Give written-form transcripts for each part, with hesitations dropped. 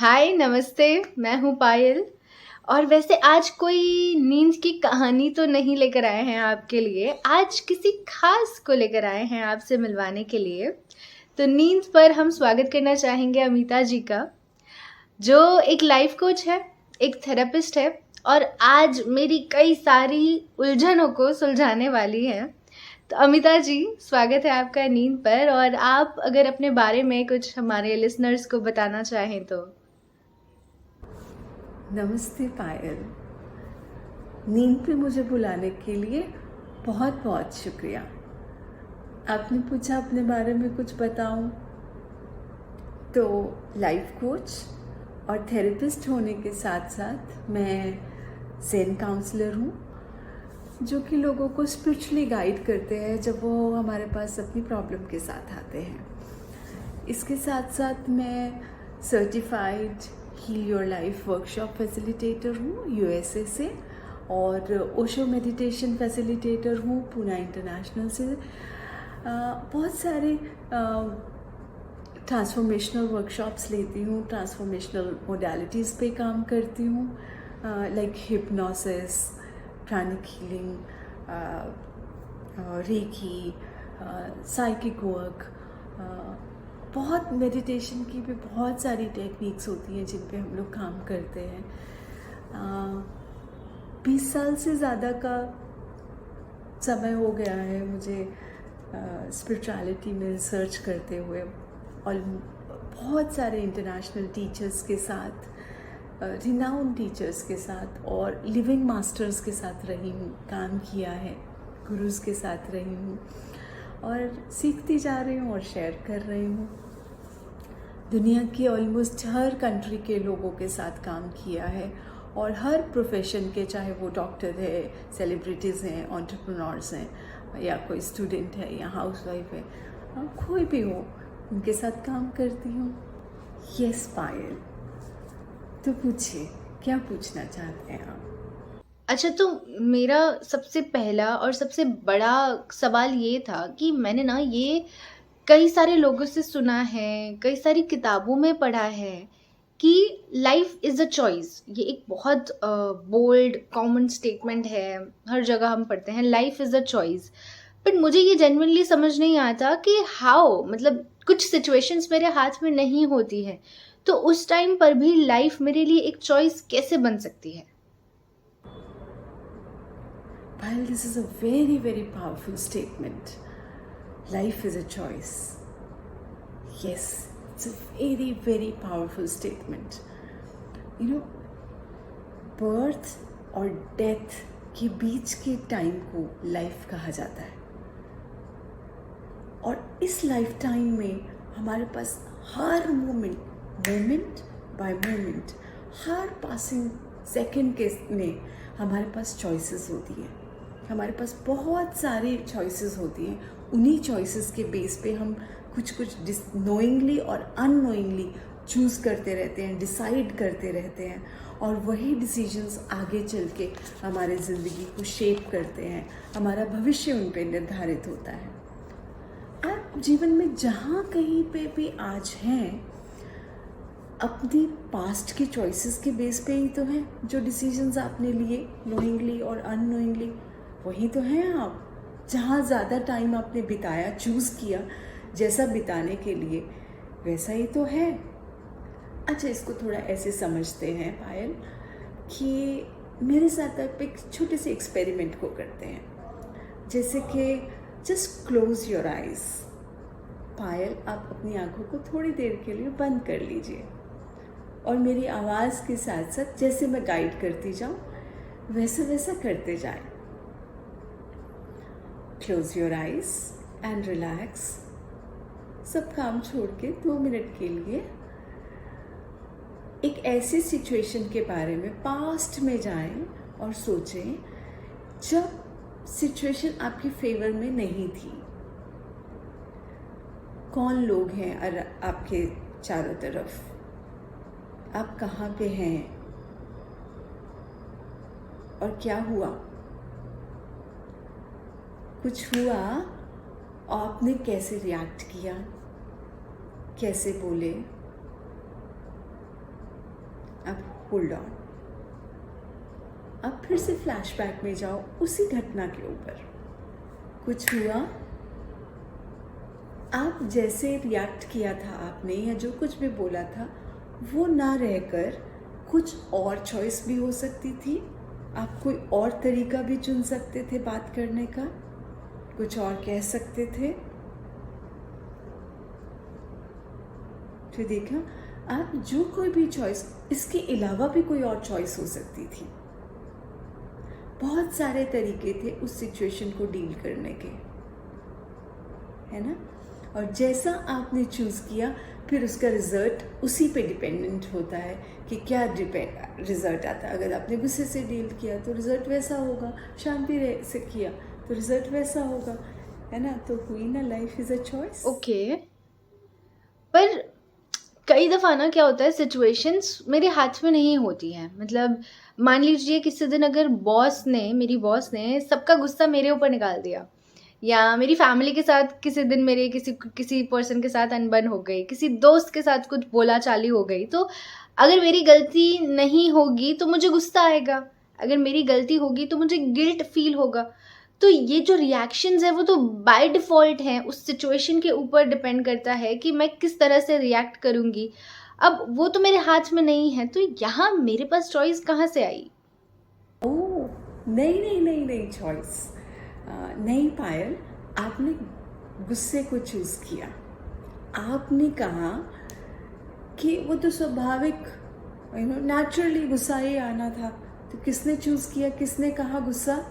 हाय नमस्ते। मैं हूँ पायल। और वैसे आज कोई नींद की कहानी तो नहीं लेकर आए हैं आपके लिए। आज किसी खास को लेकर आए हैं आपसे मिलवाने के लिए। तो नींद पर हम स्वागत करना चाहेंगे अमिता जी का, जो एक लाइफ कोच है, एक थेरेपिस्ट है और आज मेरी कई सारी उलझनों को सुलझाने वाली है। तो अमिता जी, स्वागत है आपका नींद पर। और आप अगर अपने बारे में कुछ हमारे लिसनर्स को बताना चाहें तो। नमस्ते पायल। नींद पे मुझे बुलाने के लिए बहुत बहुत शुक्रिया। आपने पूछा अपने बारे में कुछ बताऊं, तो लाइफ कोच और थेरेपिस्ट होने के साथ साथ मैं ज़ेन काउंसलर हूँ, जो कि लोगों को स्पिरिचुअली गाइड करते हैं जब वो हमारे पास अपनी प्रॉब्लम के साथ आते हैं। इसके साथ साथ मैं certified heal your life workshop facilitator हूँ यूएसए से, और ओशो मेडिटेशन फैसिलिटेटर हूँ पूना इंटरनेशनल से। बहुत सारे ट्रांसफॉर्मेशनल वर्कशॉप्स लेती हूँ, ट्रांसफॉर्मेशनल मोडालिटीज़ पे काम करती हूँ, like hypnosis, pranic healing, Reiki, psychic work. बहुत मेडिटेशन की भी बहुत सारी टेक्निक्स होती हैं जिन पे हम लोग काम करते हैं। 20 साल से ज़्यादा का समय हो गया है मुझे स्पिरिचुअलिटी में रिसर्च करते हुए, और बहुत सारे इंटरनेशनल टीचर्स के साथ, रिनाउंड टीचर्स के साथ और लिविंग मास्टर्स के साथ रही हूँ, काम किया है, गुरुज के साथ रही हूँ और सीखती जा रही हूँ और शेयर कर रही हूँ। दुनिया की ऑलमोस्ट हर कंट्री के लोगों के साथ काम किया है, और हर प्रोफेशन के, चाहे वो डॉक्टर है, सेलिब्रिटीज़ हैं, एंटरप्रेन्योर्स हैं, या कोई स्टूडेंट है या हाउसवाइफ है, कोई भी हो, उनके साथ काम करती हूँ। यस पायल, तो पूछिए क्या पूछना चाहते हैं आप? अच्छा, तो मेरा सबसे पहला और सबसे बड़ा सवाल ये था कि मैंने ना ये कई सारे लोगों से सुना है, कई सारी किताबों में पढ़ा है कि लाइफ इज़ अ चॉइस। ये एक बहुत बोल्ड कॉमन स्टेटमेंट है, हर जगह हम पढ़ते हैं life is a choice. But मुझे ये जेन्युइनली समझ नहीं आता कि हाउ, मतलब कुछ सिचुएशंस मेरे हाथ में नहीं होती है, तो उस टाइम पर भी लाइफ मेरे लिए एक चॉइस कैसे बन सकती है? While this is a very, very powerful statement, life is a choice. Yes, it's a very, very powerful statement. You know, birth और डेथ के बीच के टाइम को लाइफ कहा जाता है, और इस लाइफ टाइम में हमारे पास हर मोमेंट बाय मोमेंट, हर पासिंग सेकंड के में हमारे पास चॉइसेस होती हैं। हमारे पास बहुत सारी चॉइसेस होती हैं। उन्हीं चॉइसेस के बेस पे हम कुछ नोइंगली और अननोइंगली चूज़ करते रहते हैं, डिसाइड करते रहते हैं, और वही डिसीजंस आगे चल के हमारे ज़िंदगी को शेप करते हैं। हमारा भविष्य उन पे निर्धारित होता है। आप जीवन में जहाँ कहीं पे भी आज हैं, अपनी पास्ट की चॉइसेस के बेस पे ही तो हैं। जो डिसीजंस आपने लिए नोइंगली और अननोइंगली, वही तो हैं आप। जहाँ ज़्यादा टाइम आपने बिताया, चूज़ किया जैसा बिताने के लिए, वैसा ही तो है। अच्छा, इसको थोड़ा ऐसे समझते हैं पायल कि मेरे साथ आप एक छोटे से एक्सपेरिमेंट को करते हैं। जैसे कि जस्ट क्लोज योर आइज। पायल, आप अपनी आंखों को थोड़ी देर के लिए बंद कर लीजिए, और मेरी आवाज़ के साथ साथ जैसे मैं गाइड करती जाऊँ वैसा वैसा करते जाएं। Close your eyes and relax. सब काम छोड़ के 2 मिनट के लिए एक ऐसी सिचुएशन के बारे में पास्ट में जाएं और सोचें जब सिचुएशन आपके फेवर में नहीं थी। कौन लोग हैं आपके चारों तरफ, आप कहाँ पे हैं, और क्या हुआ? कुछ हुआ, आपने कैसे रिएक्ट किया, कैसे बोले, अब होल्ड ऑन, अब फिर से फ्लैशबैक में जाओ उसी घटना के ऊपर। कुछ हुआ, आप जैसे रिएक्ट किया था आपने या जो कुछ भी बोला था वो ना रहकर कुछ और चॉइस भी हो सकती थी। आप कोई और तरीका भी चुन सकते थे बात करने का, कुछ और कह सकते थे। फिर देखा आप जो कोई भी चॉइस, इसके अलावा भी कोई और चॉइस हो सकती थी। बहुत सारे तरीके थे उस सिचुएशन को डील करने के, है ना। और जैसा आपने चूज़ किया फिर उसका रिजल्ट उसी पे डिपेंडेंट होता है कि क्या रिजल्ट आता है। अगर आपने गुस्से से डील किया तो रिजल्ट वैसा होगा, शांति से किया तो रिजल्ट वैसा होगा, है ना। तो हुई ना, life is a choice. Okay, पर कई दफ़ा ना क्या होता है, सिचुएशंस मेरे हाथ में नहीं होती हैं। मतलब मान लीजिए किसी दिन अगर मेरी बॉस ने सबका गुस्सा मेरे ऊपर निकाल दिया, या मेरी फैमिली के साथ किसी दिन मेरे किसी पर्सन के साथ अनबन हो गई, किसी दोस्त के साथ कुछ बोला चाली हो गई, तो अगर मेरी गलती नहीं होगी तो मुझे गुस्सा आएगा, अगर मेरी गलती होगी तो मुझे गिल्ट फील होगा। तो ये जो रिएक्शंस है वो तो बाय डिफ़ॉल्ट हैं, उस सिचुएशन के ऊपर डिपेंड करता है कि मैं किस तरह से रिएक्ट करूँगी। अब वो तो मेरे हाथ में नहीं है, तो यहाँ मेरे पास चॉइस कहाँ से आई? ओह नहीं चॉइस नहीं पायल, आपने गुस्से को चूज़ किया। आपने कहा कि वो तो स्वाभाविक, नेचुरली गुस्सा ही आना था। तो किसने चूज़ किया, किसने कहा गुस्सा?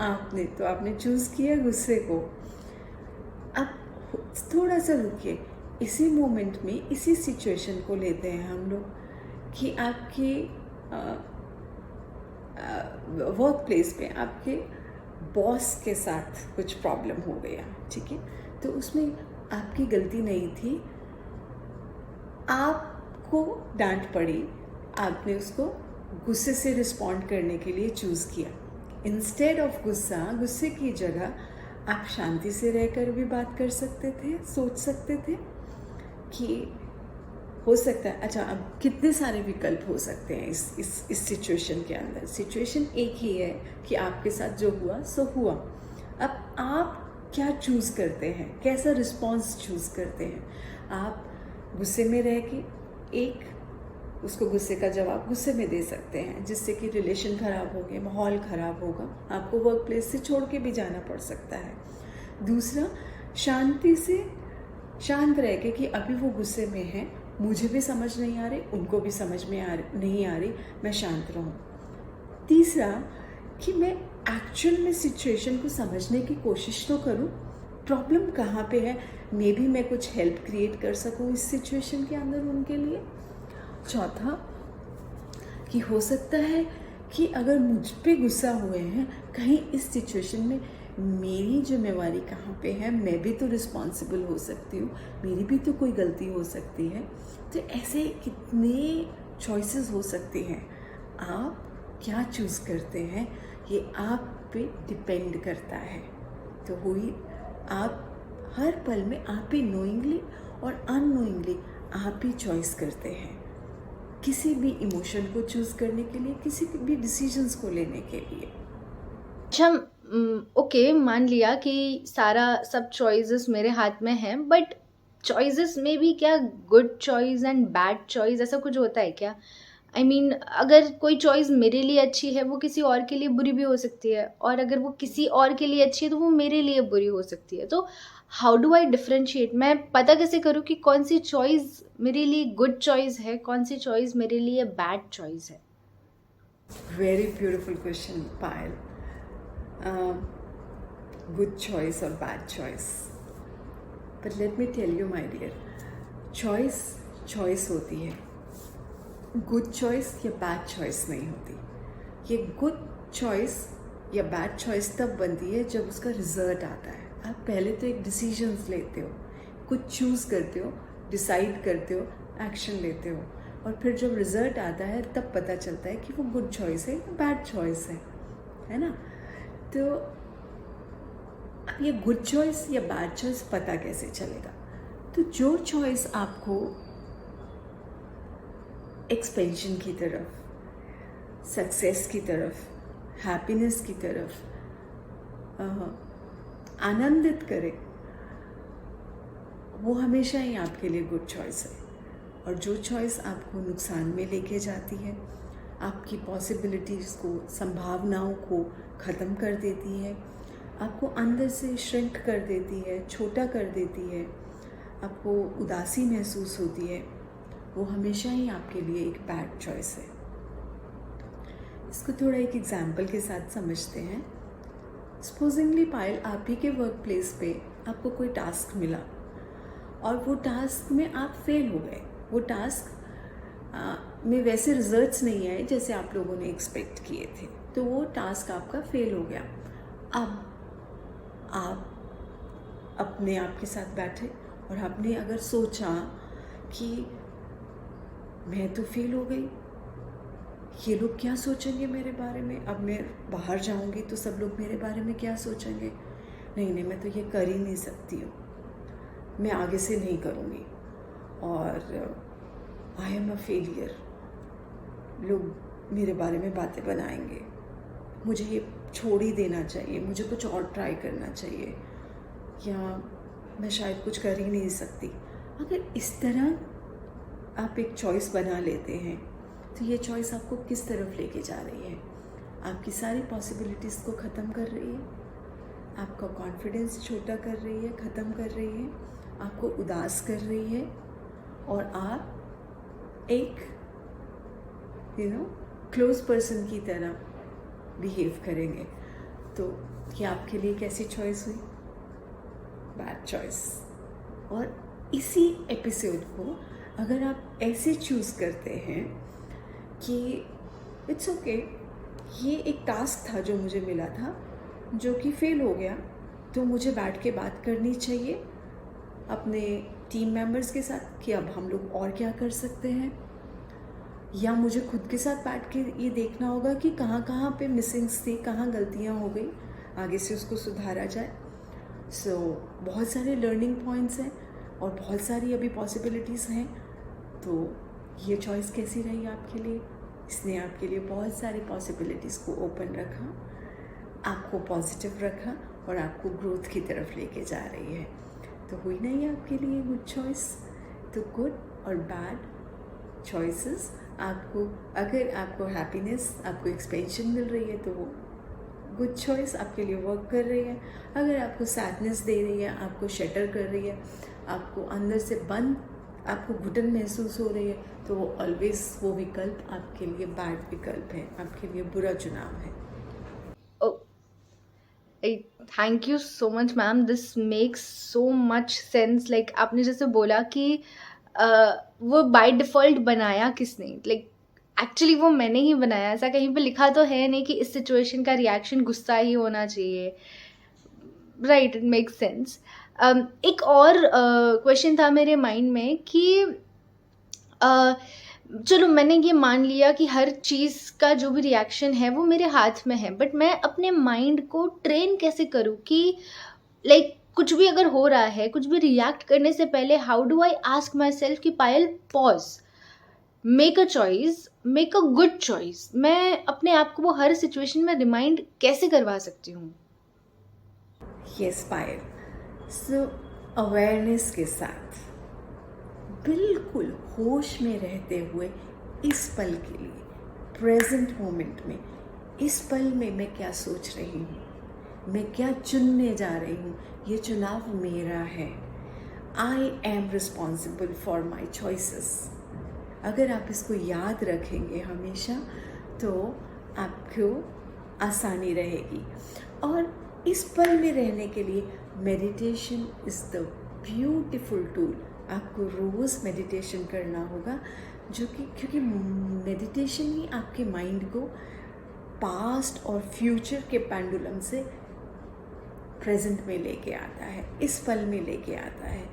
आपने। तो आपने चूज़ किया गुस्से को। अब थोड़ा सा रुकिए, इसी मोमेंट में इसी सिचुएशन को लेते हैं हम लोग कि आपके वर्क प्लेस पे आपके बॉस के साथ कुछ प्रॉब्लम हो गया, ठीक है। तो उसमें आपकी गलती नहीं थी, आपको डांट पड़ी, आपने उसको गुस्से से रिस्पॉन्ड करने के लिए चूज़ किया। इंस्टेड ऑफ गुस्से की जगह आप शांति से रहकर भी बात कर सकते थे, सोच सकते थे कि हो सकता है। अच्छा, अब कितने सारे विकल्प हो सकते हैं इस सिचुएशन के अंदर। सिचुएशन एक ही है कि आपके साथ जो हुआ सो हुआ। अब आप क्या चूज़ करते हैं, कैसा रिस्पॉन्स चूज़ करते हैं। आप गुस्से में रह के उसको गुस्से का जवाब गुस्से में दे सकते हैं, जिससे कि रिलेशन ख़राब हो गया, माहौल ख़राब होगा, आपको वर्क प्लेस से छोड़ के भी जाना पड़ सकता है। दूसरा, शांति से शांत रह के कि अभी वो गुस्से में है, मुझे भी समझ नहीं आ रही, उनको भी समझ में नहीं आ रही, मैं शांत रहूं। तीसरा, कि मैं एक्चुअल में सिचुएशन को समझने की कोशिश तो करूं, प्रॉब्लम कहाँ पे है, मे भी मैं कुछ हेल्प क्रिएट कर सकूं इस सिचुएशन के अंदर उनके लिए। चौथा, कि हो सकता है कि अगर मुझ पे गुस्सा हुए हैं, कहीं इस सिचुएशन में मेरी जिम्मेवारी कहाँ पे है, मैं भी तो रिस्पॉन्सिबल हो सकती हूँ, मेरी भी तो कोई गलती हो सकती है। तो ऐसे कितने चॉइसेस हो सकते हैं। आप क्या चूज़ करते हैं ये आप पे डिपेंड करता है। तो हुई, आप हर पल में आप ही नोइंगली और अननोइंगली आप ही चॉइस करते हैं, किसी भी इमोशन को चूज़ करने के लिए, किसी भी डिसीजंस को लेने के लिए। अच्छा, ओके, मान लिया कि सब चॉइसेस मेरे हाथ में हैं, बट चॉइसेस में भी क्या good choice and bad choice ऐसा कुछ होता है क्या? आई मीन अगर कोई चॉइस मेरे लिए अच्छी है वो किसी और के लिए बुरी भी हो सकती है, और अगर वो किसी और के लिए अच्छी है तो वो मेरे लिए बुरी हो सकती है। तो हाउ डू आई डिफरेंशिएट? मैं पता कैसे करूँ कि कौन सी चॉइस मेरे लिए गुड चॉइस है, कौन सी चॉइस मेरे लिए बैड चॉइस है? Very beautiful question Payal. Good choice और bad choice, but let me tell you my dear, choice होती है, गुड चॉइस या बैड चॉइस नहीं होती। ये गुड चॉइस या बैड चॉइस तब बनती है जब उसका रिजल्ट आता है। आप पहले तो एक डिसीजंस लेते हो, कुछ चूज़ करते हो, डिसाइड करते हो, एक्शन लेते हो, और फिर जब रिजल्ट आता है तब पता चलता है कि वो गुड चॉइस है या बैड चॉइस है ना। तो अब ये गुड चॉइस या बैड चॉइस पता कैसे चलेगा? तो जो चॉइस आपको एक्सपेंशन की तरफ, सक्सेस की तरफ, हैप्पीनेस की तरफ आनंदित करे, वो हमेशा ही आपके लिए गुड चॉइस है। और जो चॉइस आपको नुकसान में लेके जाती है, आपकी पॉसिबिलिटीज़ को, संभावनाओं को ख़त्म कर देती है, आपको अंदर से श्रिंक कर देती है, छोटा कर देती है, आपको उदासी महसूस होती है, वो हमेशा ही आपके लिए एक बैड चॉइस है। इसको थोड़ा एक एग्जाम्पल के साथ समझते हैं। सपोजिंगली पायल, आप ही के वर्क प्लेस पे आपको कोई टास्क मिला और वो टास्क में आप फेल हो गए। वो टास्क में वैसे रिजल्ट्स नहीं आए जैसे आप लोगों ने एक्सपेक्ट किए थे, तो वो टास्क आपका फेल हो गया। अब आप अपने आप के साथ बैठे और आपने अगर सोचा कि मैं तो फेल हो गई, ये लोग क्या सोचेंगे मेरे बारे में, अब मैं बाहर जाऊंगी तो सब लोग मेरे बारे में क्या सोचेंगे, नहीं मैं तो ये कर ही नहीं सकती हूँ, मैं आगे से नहीं करूँगी और आई एम अ फेलियर, लोग मेरे बारे में बातें बनाएंगे, मुझे ये छोड़ ही देना चाहिए, मुझे कुछ और ट्राई करना चाहिए, या मैं शायद कुछ कर ही नहीं सकती। अगर इस तरह आप एक चॉइस बना लेते हैं तो ये चॉइस आपको किस तरफ लेके जा रही है? आपकी सारी पॉसिबिलिटीज़ को ख़त्म कर रही है, आपका कॉन्फिडेंस छोटा कर रही है, ख़त्म कर रही है, आपको उदास कर रही है, और आप एक क्लोज पर्सन की तरह बिहेव करेंगे। तो ये आपके लिए कैसी चॉइस हुई? Bad choice. और इसी एपिसोड को अगर आप ऐसे चूज़ करते हैं कि इट्स ओके, ये एक टास्क था जो मुझे मिला था जो कि फेल हो गया, तो मुझे बैठ के बात करनी चाहिए अपने टीम मेंबर्स के साथ कि अब हम लोग और क्या कर सकते हैं, या मुझे खुद के साथ बैठ के ये देखना होगा कि कहाँ पे मिसिंग्स थी, कहाँ गलतियाँ हो गई, आगे से उसको सुधारा जाए। सो बहुत सारे लर्निंग पॉइंट्स हैं और बहुत सारी अभी पॉसिबिलिटीज़ हैं। तो ये चॉइस कैसी रही आपके लिए? इसने आपके लिए बहुत सारी पॉसिबिलिटीज़ को ओपन रखा, आपको पॉजिटिव रखा और आपको ग्रोथ की तरफ लेके जा रही है। तो हुई ना ये आपके लिए गुड चॉइस? तो गुड और बैड चॉइसेस आपको, अगर आपको हैप्पीनेस, आपको एक्सपेंशन मिल रही है तो वो गुड चॉइस आपके लिए वर्क कर रही है। अगर आपको सैडनेस दे रही है, आपको शटर कर रही है, आपको अंदर से बंद, आपको घुटन महसूस हो रही है, तो वो ऑलवेज वो विकल्प आपके लिए बैड विकल्प है, आपके लिए बुरा चुनाव है। Thank you so much ma'am, this makes so much sense. Like आपने जैसे बोला कि वो बाय डिफ़ॉल्ट बनाया किसने, लाइक एक्चुअली वो मैंने ही बनाया। ऐसा कहीं पे लिखा तो है नहीं कि इस सिचुएशन का रिएक्शन गुस्सा ही होना चाहिए, राइट? It makes sense. एक और क्वेश्चन था मेरे माइंड में कि चलो मैंने ये मान लिया कि हर चीज़ का जो भी रिएक्शन है वो मेरे हाथ में है, बट मैं अपने माइंड को ट्रेन कैसे करूँ कि लाइक कुछ भी अगर हो रहा है, कुछ भी रिएक्ट करने से पहले how do I ask myself कि Payal pause, make a choice, make a good choice. मैं अपने आप को वो हर सिचुएशन में रिमाइंड कैसे करवा सकती हूँ? यस पायल, सो अवेयरनेस के साथ बिल्कुल होश में रहते हुए इस पल के लिए, प्रेजेंट मोमेंट में, इस पल में मैं क्या सोच रही हूँ, मैं क्या चुनने जा रही हूँ, ये चुनाव मेरा है। I am responsible for my choices. अगर आप इसको याद रखेंगे हमेशा तो आपको आसानी रहेगी। और इस पल में रहने के लिए meditation is the beautiful tool. आपको रोज़ मेडिटेशन करना होगा, जो कि क्योंकि मेडिटेशन ही आपके माइंड को पास्ट और फ्यूचर के पेंडुलम से प्रेजेंट में लेके आता है, इस पल में लेके आता है।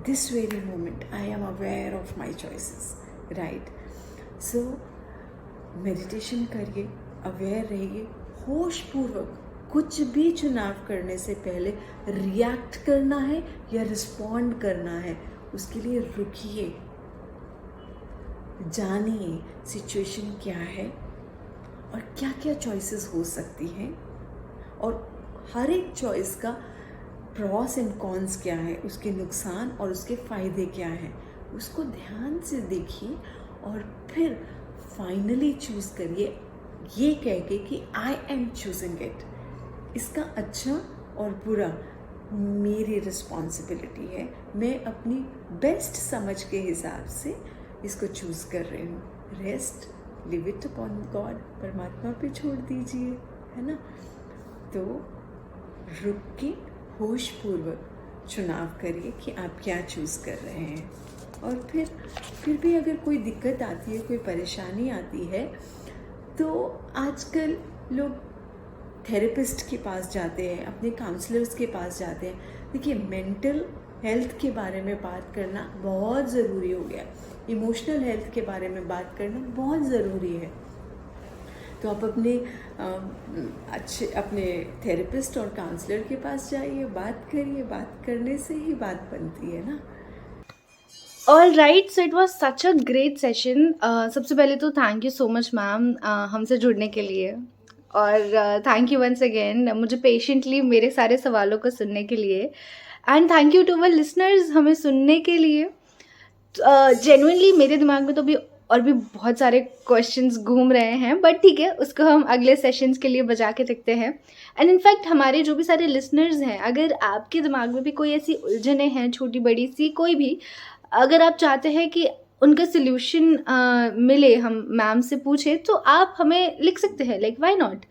This very moment I am aware of my choices, right? So meditation करिए, अवेयर रहिए, होशपूर्वक। कुछ भी चुनाव करने से पहले रिएक्ट करना है या रिस्पॉन्ड करना है, उसके लिए रुकिए, जानिए सिचुएशन क्या है और क्या क्या चॉइसेस हो सकती हैं, और हर एक चॉइस का प्रॉस एंड कॉन्स क्या है, उसके नुकसान और उसके फ़ायदे क्या हैं, उसको ध्यान से देखिए और फिर फाइनली चूज़ करिए ये कह के कि आई एम चूजिंग इट। इसका अच्छा और बुरा मेरी रिस्पॉन्सिबिलिटी है, मैं अपनी बेस्ट समझ के हिसाब से इसको चूज़ कर रही हूँ। Rest live it upon God, परमात्मा पे छोड़ दीजिए, है ना। तो रुक के होशपूर्वक चुनाव करिए कि आप क्या चूज़ कर रहे हैं। और फिर भी अगर कोई दिक्कत आती है, कोई परेशानी आती है, तो आजकल लोग थेरेपिस्ट के पास जाते हैं, अपने काउंसलर्स के पास जाते हैं। देखिए, मेंटल हेल्थ के बारे में बात करना बहुत ज़रूरी हो गया, इमोशनल हेल्थ के बारे में बात करना बहुत ज़रूरी है। तो आप अपने थेरेपिस्ट और काउंसलर के पास जाइए, बात करिए, बात करने से ही बात बनती है ना। All right, so it was such a great session. सबसे पहले तो thank you so much ma'am हमसे जुड़ने के लिए, और थैंक यू वंस अगेन मुझे पेशेंटली मेरे सारे सवालों को सुनने के लिए, and thank you to our listeners हमें सुनने के लिए। जेन्युइनली मेरे दिमाग में तो भी और भी बहुत सारे क्वेश्चंस घूम रहे हैं, बट ठीक है, उसको हम अगले सेशंस के लिए बचा के रखते हैं। एंड इनफैक्ट हमारे जो भी सारे लिसनर्स हैं, अगर आपके दिमाग में भी कोई ऐसी उलझने हैं, छोटी बड़ी सी कोई भी, अगर आप चाहते हैं कि उनका सोल्यूशन मिले, हम मैम से पूछे, तो आप हमें लिख सकते हैं, लाइक व्हाई नॉट।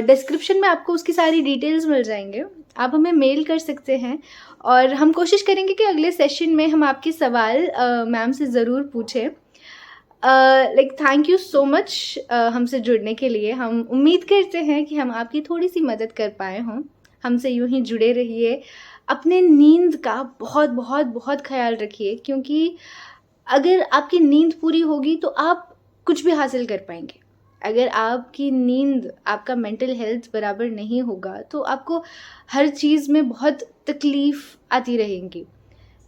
डिस्क्रिप्शन में आपको उसकी सारी डिटेल्स मिल जाएंगे, आप हमें मेल कर सकते हैं, और हम कोशिश करेंगे कि अगले सेशन में हम आपके सवाल मैम से ज़रूर पूछें। Like thank you so much हमसे जुड़ने के लिए। हम उम्मीद करते हैं कि हम आपकी थोड़ी सी मदद कर पाए हों। हमसे यूं ही जुड़े रहिए, अपने नींद का बहुत बहुत बहुत ख्याल रखिए, क्योंकि अगर आपकी नींद पूरी होगी तो आप कुछ भी हासिल कर पाएंगे। अगर आपकी नींद, आपका मेंटल हेल्थ बराबर नहीं होगा, तो आपको हर चीज़ में बहुत तकलीफ़ आती रहेंगी।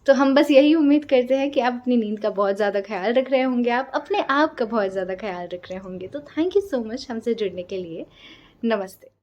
तो हम बस यही उम्मीद करते हैं कि आप अपनी नींद का बहुत ज़्यादा ख्याल रख रहे होंगे, आप अपने आप का बहुत ज़्यादा ख्याल रख रहे होंगे। तो थैंक यू सो मच हमसे जुड़ने के लिए। नमस्ते।